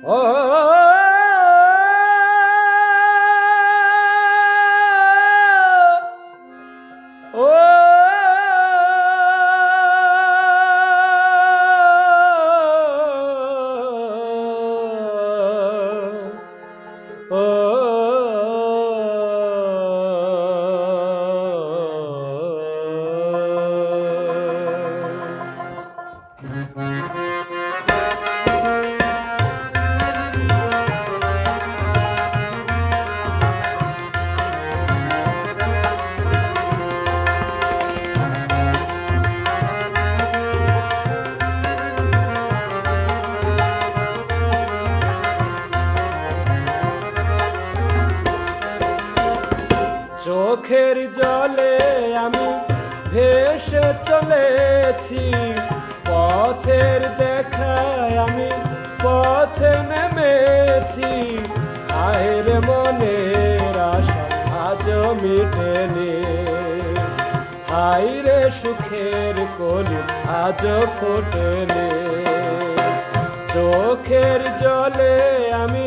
ও চোখের জলে আমি ভেসে চলেছি, পথের দেখায় আমি পথে নেমেছি। আয়ের মনের আশা আজ মিটেনি, হায়রে সুখের কলি আজ ফোটেনি। চোখের জলে আমি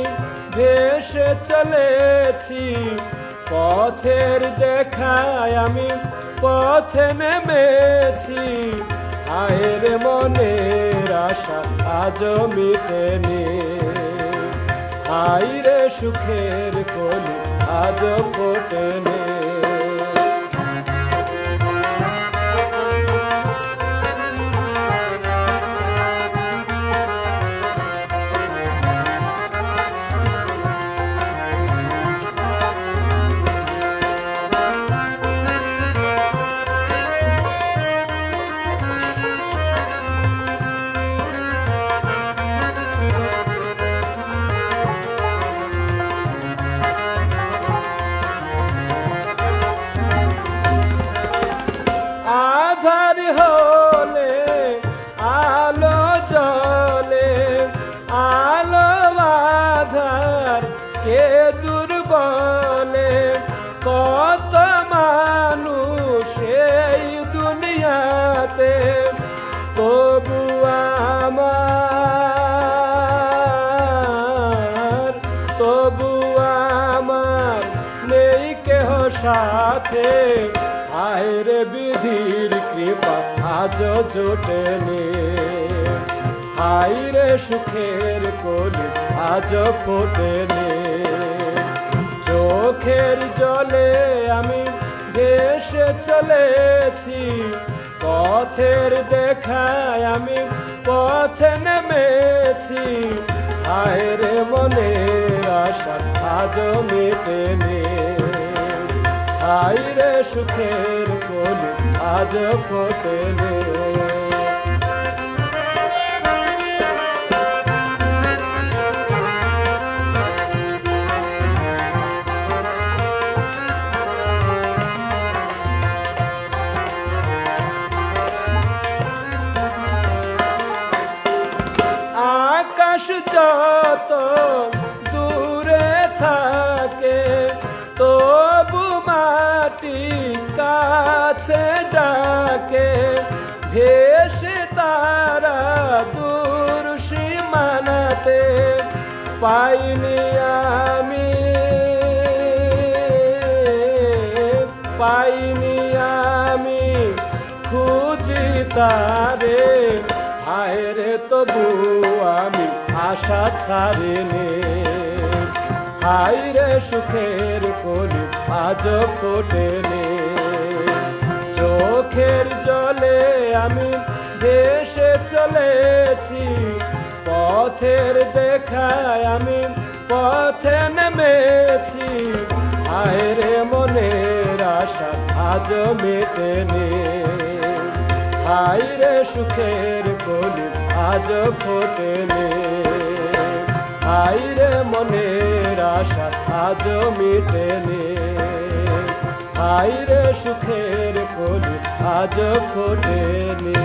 ভেসে চলেছি, পথের দেখায় আমি পথে নেমেছি। আয়ের মনের আশা আজ মিটেনি, হায়রে সুখের কলি আজ ফোটেনি। আধার হলে আলো জ্বলে, আলো আধার কে দূর বলে। কত মানুষ এই দুনিয়াতে, তবু আমার নেই কেহ সাথে। আয়ের বিধির কৃপা আজ জোটেনি, হায়রে সুখের কলি আজ ফোটেনি। চোখের জলে আমি ভেসে চলেছি, পথের দেখায় আমি পথে নেমেছি। হায়রে মনের আশা আজ মিটেনি, হায়রে সুখের কলি আজ ফোটেনি। আকাশ যত দূরে থাকে, তবু মাটি কাছে ডাকে। ভেসে তারা দূর সীমানাতে, পাইনি আমি খুঁজি তারে। হায়রে তবু আমি আশা ছাড়িনি, হায়রে সুখের কলি আজ ফোটেনি। চোখের জলে আমি ভেসে চলেছি, পথের দেখায় আমি পথে নেমেছি। হায়রে মনের আশা আজ মেটেনি, হায়রে সুখের কলি আজ ফোটেনি। হায়রে মনের আশা আজ মিটেনি, হায়রে সুখের কলি আজ ফোটেনি।